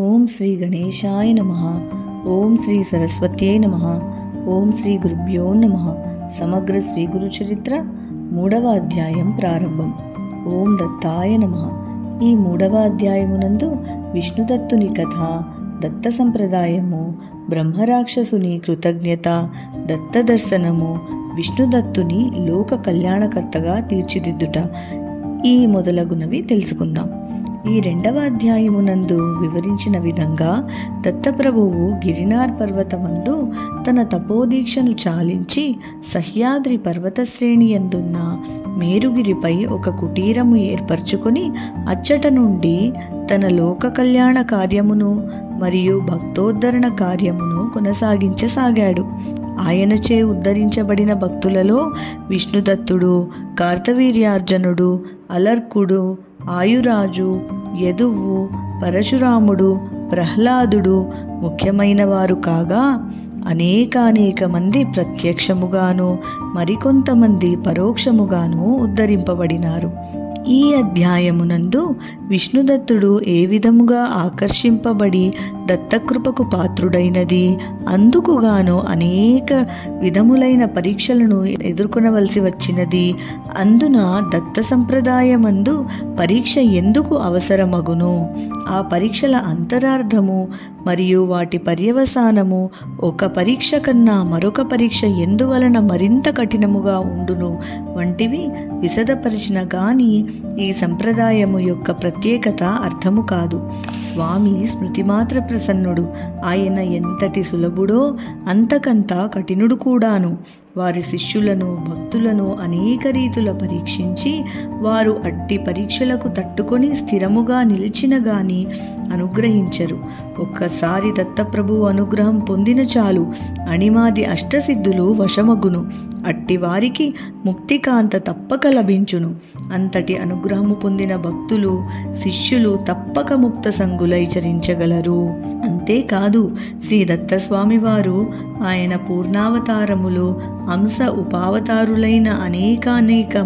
ఓం శ్రీ గణేశాయ నమః. ఓం శ్రీ సరస్వత్యై నమః. ఓం శ్రీ గురుభ్యో నమః. సమగ్ర శ్రీ గురు చరిత్ర 3వ అధ్యాయం ప్రారంభం. ఓం దత్తాయ నమః. ఈ 3వ అధ్యాయమునందు విష్ణుదత్తుని కథ, దత్త సంప్రదాయము, బ్రహ్మరాక్షసుని కృతజ్ఞత, దత్త దర్శనము, విష్ణుదత్తుని లోక కళ్యాణకర్తగా తీర్చిదిద్దుట, ఈ మొదలగునవి తెలుసుకుందాం. ఈ 2వ అధ్యాయమునందు వివరించిన విధంగా దత్తప్రభువు గిరినార్ పర్వతమందు తన తపోదీక్షను చాలించి సహ్యాద్రి పర్వత శ్రేణి యందున్న మేరుగిరిపై ఒక కుటీరము ఏర్పరచుకొని అచ్చట నుండి తన లోక కళ్యాణ కార్యమును మరియు భక్తోద్ధరణ కార్యమును కొనసాగించసాగాడు. ఆయనచే ఉద్ధరించబడిన భక్తులలో విష్ణుదత్తుడు, కార్తవీర్యార్జునుడు, అలర్కుడు, ఆయురాజు, యదువు, పరశురాముడు, ప్రహ్లాదుడు ముఖ్యమైన వారు కాగా అనేక మంది ప్రత్యక్షముగాను మరికొంతమంది పరోక్షముగాను ఉద్ధరింపబడినారు. ఈ అధ్యాయమునందు విష్ణుదత్తుడు ఏ విధముగా ఆకర్షింపబడి దత్తకృపకు పాత్రుడైనది, అందుకుగాను అనేక విధములైన పరీక్షలను ఎదుర్కొనవలసి వచ్చినది, అందున దత్త సంప్రదాయమందు పరీక్ష ఎందుకు అవసరమగును, ఆ పరీక్షల అంతరార్థము మరియు వాటి పర్యవసానము, ఒక పరీక్ష కన్నా మరొక పరీక్ష ఎందువలన మరింత కఠినముగా ఉండును వంటివి విశదపరిచిన గాని ఈ సంప్రదాయము యొక్క ప్రత్యేకత అర్థము కాదు. స్వామి స్మృతిమాత్ర ప్రసన్నుడు. ఆయన ఎంతటి సులభుడో అంతకంతా కఠినుడు కూడాను. వారి శిష్యులను, భక్తులను అనేక రీతుల పరీక్షించి వారు అట్టి పరీక్షలకు తట్టుకొని స్థిరముగా నిలిచిన గాని అనుగ్రహించరు. ఒక్కసారి దత్తప్రభు అనుగ్రహం పొందిన చాలు అణిమాది అష్టసిద్ధులు వశమగును. అట్టి వారికి ముక్తికాంత తప్పక లభించును. అంతటి అనుగ్రహము పొందిన భక్తులు, శిష్యులు తప్పక ముక్త సంగులై చరించగలరు. అంతేకాదు, శ్రీ దత్తస్వామి వారు ఆయన పూర్ణావతారములు, అంశ ఉపావతారులైన అనేక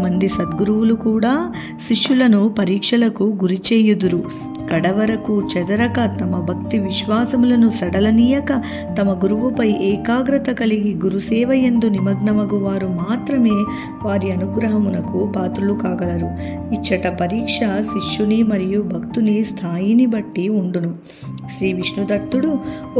మంది సద్గురువులు కూడా శిష్యులను పరీక్షలకు గురిచేయుదురు. కడవరకు చెదరక తమ భక్తి విశ్వాసములను సడలనీయక తమ గురువుపై ఏకాగ్రత కలిగి గురుసేవ యందు నిమగ్నమగు వారు మాత్రమే వారి అనుగ్రహమునకు పాత్రులు కాగలరు. ఇచ్చట పరీక్ష శిష్యుని మరియు భక్తుని స్థాయిని బట్టి ఉండును. శ్రీ విష్ణుదత్తుడు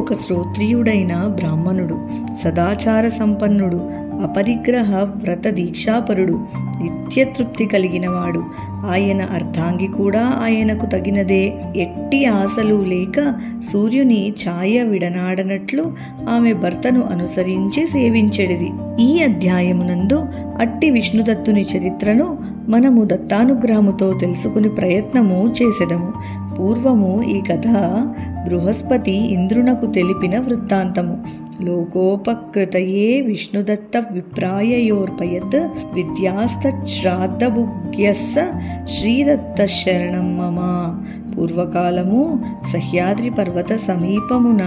ఒక శ్రోత్రియుడైన బ్రాహ్మణుడు, సదాచార సంపన్నుడు, అపరిగ్రహ వ్రత దీక్షాపరుడు, నిత్యతృప్తి కలిగినవాడు. ఆయన అర్ధాంగి కూడా ఆయనకు తగినదే. ఎట్టి ఆశలు లేక సూర్యుని ఛాయ విడనాడనట్లు ఆమె భర్తను అనుసరించి సేవించెడిది. ఈ అధ్యాయమునందు అట్టి విష్ణుదత్తుని చరిత్రను మనము దత్తానుగ్రహముతో తెలుసుకుని ప్రయత్నము చేసెదము. పూర్వము ఈ కథ బృహస్పతి ఇంద్రునకు తెలిపిన వృత్తాంతము. లోకోపకృతయే విష్ణుదత్త విప్రాయయోర్పయత్ విద్యాస్తశ్రాద్ధభుగ్యస్స శ్రీదత్త శరణం మమ. పూర్వకాలము సహ్యాద్రి పర్వత సమీపమున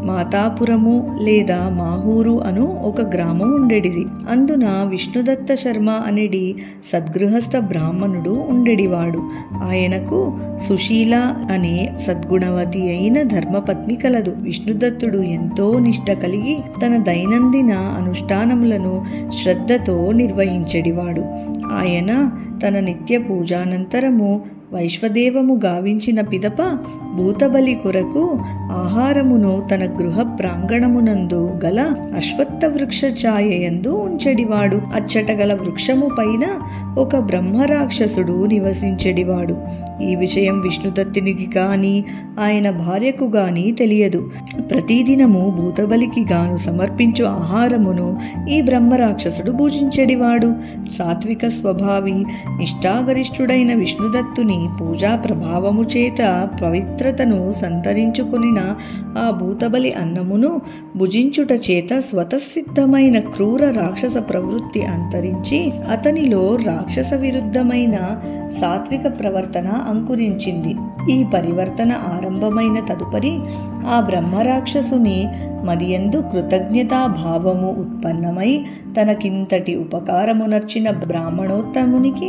మాతాపురము లేదా మాహూరు అను ఒక గ్రామం ఉండెడిది. అందున విష్ణుదత్త శర్మ అనేడి సద్గృహస్థ బ్రాహ్మణుడు ఉండెడివాడు. ఆయనకు సుశీల అనే సద్గుణవతి అయిన ధర్మపత్ని కలదు. విష్ణుదత్తుడు ఎంతో నిష్ట కలిగి తన దైనందిన అనుష్ఠానములను శ్రద్ధతో నిర్వహించెడివాడు. ఆయన తన నిత్య పూజానంతరము వైశ్వదేవము గావించిన పిదప భూతబలి కొరకు ఆహారమును తన గృహ ప్రాంగణమునందు గల అశ్వత్థ వృక్ష ఛాయయందు ఉంచెడివాడు. అచ్చట గల వృక్షము పైన ఒక బ్రహ్మరాక్షసుడు నివసించెడివాడు. ఈ విషయం విష్ణుదత్తునికి గాని ఆయన భార్యకు గాని తెలియదు. ప్రతిదినము భూతబలికి గాను సమర్పించు ఆహారమును ఈ బ్రహ్మరాక్షసుడు భుజించెడివాడు. సాత్విక స్వభావి, నిష్ఠాగరిష్ఠుడైన విష్ణుదత్తుని పూజా ప్రభావము చేత పవిత్రతను సంతరించుకునిన ఆ భూతబలి అన్నమును భుజించుట చేత స్వతసిద్ధమైన క్రూర రాక్షస ప్రవృత్తి అంతరించి అతనిలో రాక్షస విరుద్ధమైన సాత్విక ప్రవర్తన అంకురించింది. ఈ పరివర్తన ఆరంభమైన తదుపరి ఆ బ్రహ్మరాక్షసుని మదియందు కృతజ్ఞతా భావము ఉత్పన్నమై తనకింతటి ఉపకారమునర్చిన బ్రాహ్మణోత్తమునికి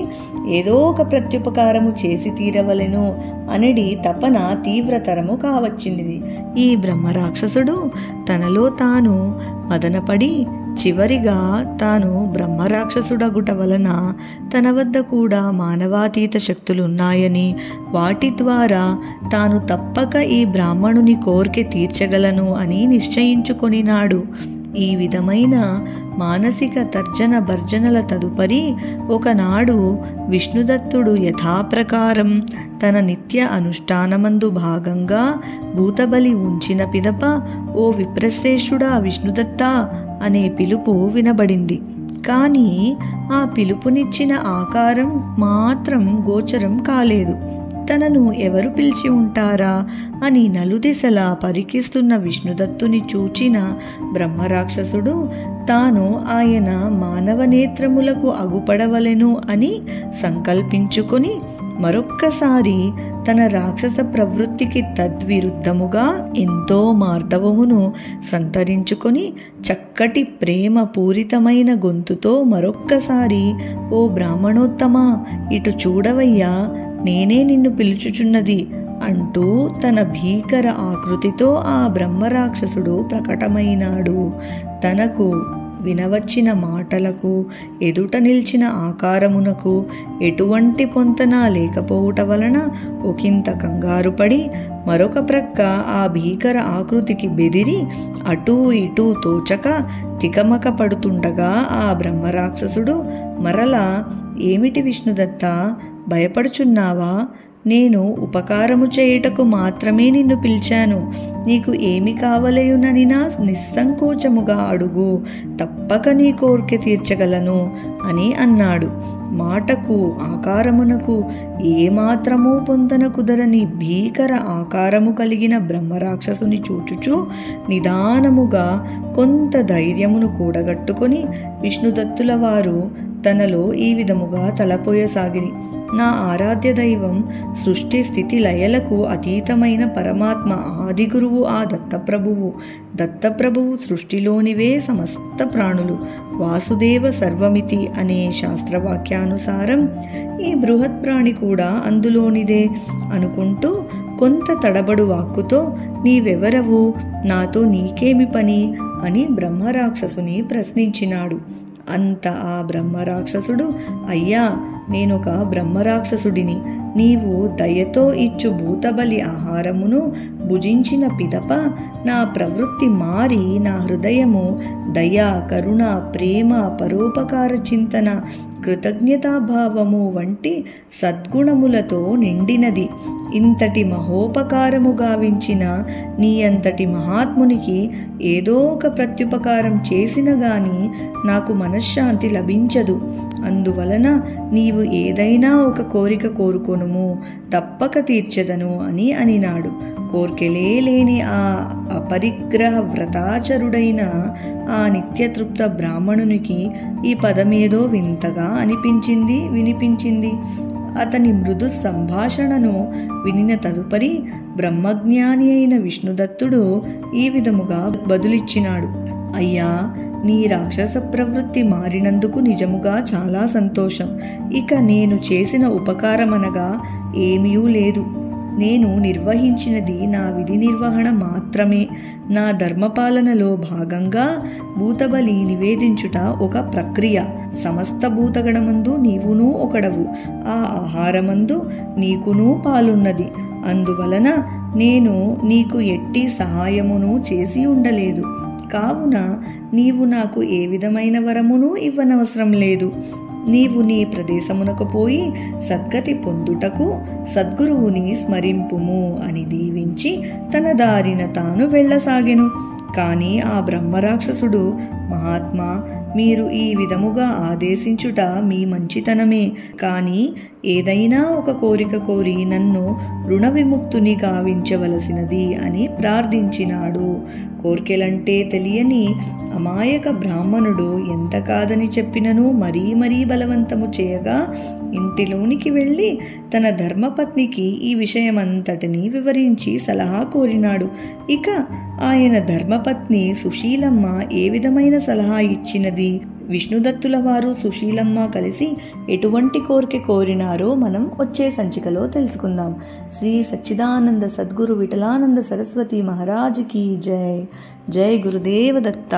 ఏదో ఒక ప్రత్యుపకారము చేసి చేసి తీరవలెను అనడి తపన తీవ్రతరము కావచ్చినది. ఈ బ్రహ్మరాక్షసుడు తనలో తాను మదనపడి చివరిగా తాను బ్రహ్మరాక్షసుడగుట వలన తన వద్ద కూడా మానవాతీత శక్తులున్నాయని, వాటి ద్వారా తాను తప్పక ఈ బ్రాహ్మణుని కోర్కె తీర్చగలను అని నిశ్చయించుకొనినాడు. ఈ విధమైన మానసిక తర్జన భర్జనల తదుపరి ఒకనాడు విష్ణుదత్తుడు యథాప్రకారం తన నిత్య అనుష్ఠానమందు భాగంగా భూతబలి ఉంచిన పిదప ఓ విప్రశ్రేష్ఠుడా విష్ణుదత్త అనే పిలుపు వినబడింది. కానీ ఆ పిలుపునిచ్చిన ఆకారం మాత్రం గోచరం కాలేదు. తనను ఎవరు పిలిచి ఉంటారా అని నలుదిశలా పరికిస్తున్న విష్ణుదత్తుని చూచిన బ్రహ్మరాక్షసుడు తాను ఆయన మానవ నేత్రములకు అగుపడవలెను అని సంకల్పించుకొని మరొక్కసారి తన రాక్షస ప్రవృత్తికి తద్విరుద్ధముగా ఎంతో మార్దవమును సంతరించుకొని చక్కటి ప్రేమ పూరితమైన గొంతుతో మరొక్కసారి ఓ బ్రాహ్మణోత్తమ ఇటు చూడవయ్యా, నేనే నిన్ను పిలుచుచున్నది అంటూ తన భీకర ఆకృతితో ఆ బ్రహ్మరాక్షసుడు ప్రకటమైనాడు. తనకు వినవచ్చిన మాటలకు, ఎదుట నిల్చిన ఆకారమునకు ఎటువంటి పొంతన లేకపోవుట వలన ఒకంత కంగారుపడి మరొక ప్రక్క ఆ భీకర ఆకృతికి బెదిరి అటూ ఇటూ తోచక తికమక పడుతుండగా ఆ బ్రహ్మరాక్షసుడు మరలా, ఏమిటి విష్ణుదత్త, భయపడుచున్నావా? నేను ఉపకారము చేయుటకు మాత్రమే నిన్ను పిలిచాను. నీకు ఏమి కావలయునని నా నిస్సంకోచముగా అడుగు, తప్పక నీ కోరిక తీర్చగలను అని అన్నాడు. మాటకు ఆకారమునకు ఏమాత్రమూ పొంతన కుదరని భీకర ఆకారము కలిగిన బ్రహ్మరాక్షసుని చూచుచూ నిదానముగా కొంత ధైర్యమును కూడగట్టుకొని విష్ణుదత్తుల వారు తనలో ఈ విధముగా తలపోయసాగిరి. నా ఆరాధ్య దైవం, సృష్టి స్థితి లయలకు అతీతమైన పరమాత్మ ఆది గురువు ఆ దత్తప్రభువు. దత్తప్రభువు సృష్టిలోనివే సమస్త ప్రాణులు, వాసుదేవ సర్వమితి అనే శాస్త్రవాక్యానుసారం ఈ బృహత్ ప్రాణి కూడా అందులోనిదే అనుకుంటూ కొంత తడబడు వాక్కుతో, నీవెవరవు, నాతో నీకేమి పని అని బ్రహ్మరాక్షసుని ప్రశ్నించినాడు. అంత ఆ బ్రహ్మరాక్షసుడు, అయ్యా, నేనొక బ్రహ్మరాక్షసుడిని. నీవు దయతో ఇచ్చు భూతబలి ఆహారమును భుజించిన పిదప నా ప్రవృత్తి మారి నా హృదయము దయ, కరుణ, ప్రేమ, పరోపకార చింతన, కృతజ్ఞతాభావము వంటి సద్గుణములతో నిండినది. ఇంతటి మహోపకారము గావించిన నీ అంతటి మహాత్మునికి ఏదో ఒక ప్రత్యుపకారం చేసిన గాని నాకు మనశ్శాంతి లభించదు. అందువలన నీవు ఏదైనా ఒక కోరిక కోరుకొనుము, తప్పక తీర్చెదను అని అనినాడు. కోర్కెలే లేని ఆ అపరిగ్రహ వ్రతాచరుడైన ఆ నిత్యతృప్త బ్రాహ్మణునికి ఈ పదమేదో వింతగా వినిపించింది. అతని మృదు సంభాషణను వినిన తదుపరి బ్రహ్మజ్ఞాని అయిన విష్ణుదత్తుడు ఈ విధముగా బదులిచ్చినాడు. అయ్యా, నీ రాక్షస ప్రవృత్తి మారినందుకు నిజముగా చాలా సంతోషం. ఇక నేను చేసిన ఉపకారమనగా ఏమీ లేదు. నేను నిర్వహించినది నా విధి నిర్వహణ మాత్రమే. నా ధర్మపాలనలో భాగంగా భూతబలి నివేదించుట ఒక ప్రక్రియ. సమస్త భూతగణమందు నీవునూ ఒకడవు. ఆ ఆహారమందు నీకునూ పాలున్నది. అందువలన నేను నీకు ఎట్టి సహాయమును చేసి ఉండలేదు. కావున నీవు నాకు ఏ విధమైన వరమును ఇవ్వనవసరం లేదు. నీవు నీ ప్రదేశమునకు పోయి సద్గతి పొందుటకు సద్గురువుని స్మరింపుము అని దీవించి తన దారిన తాను వెళ్ళసాగెను. కానీ ఆ బ్రహ్మరాక్షసుడు, మహాత్మా, మీరు ఈ విధముగా ఆదేశించుట మీ మంచితనమే. కానీ ఏదైనా ఒక కోరిక కోరి నన్ను రుణ విముక్తుని గావించవలసినది అని ప్రార్థించినాడు. కోర్కెలంటే తెలియని అమాయక బ్రాహ్మణుడు ఎంత కాదని చెప్పినను మరీ బలవంతము చేయగా ఇంటిలోనికి వెళ్ళి తన ధర్మపత్నికి ఈ విషయమంతటినీ వివరించి సలహా కోరినాడు. ఇక ఆయన ధర్మపత్ని సుశీలమ్మ ఏ విధమైన సలహా ఇచ్చినది, విష్ణుదత్తుల వారు సుశీలమ్మ కలిసి ఎటువంటి కోరిక కోరినారో మనం వచ్చే సంచికలో తెలుసుకుందాం. శ్రీ సచ్చిదానంద సద్గురు విఠలానంద సరస్వతి మహారాజ్కి జై. జై గురుదేవ దత్త.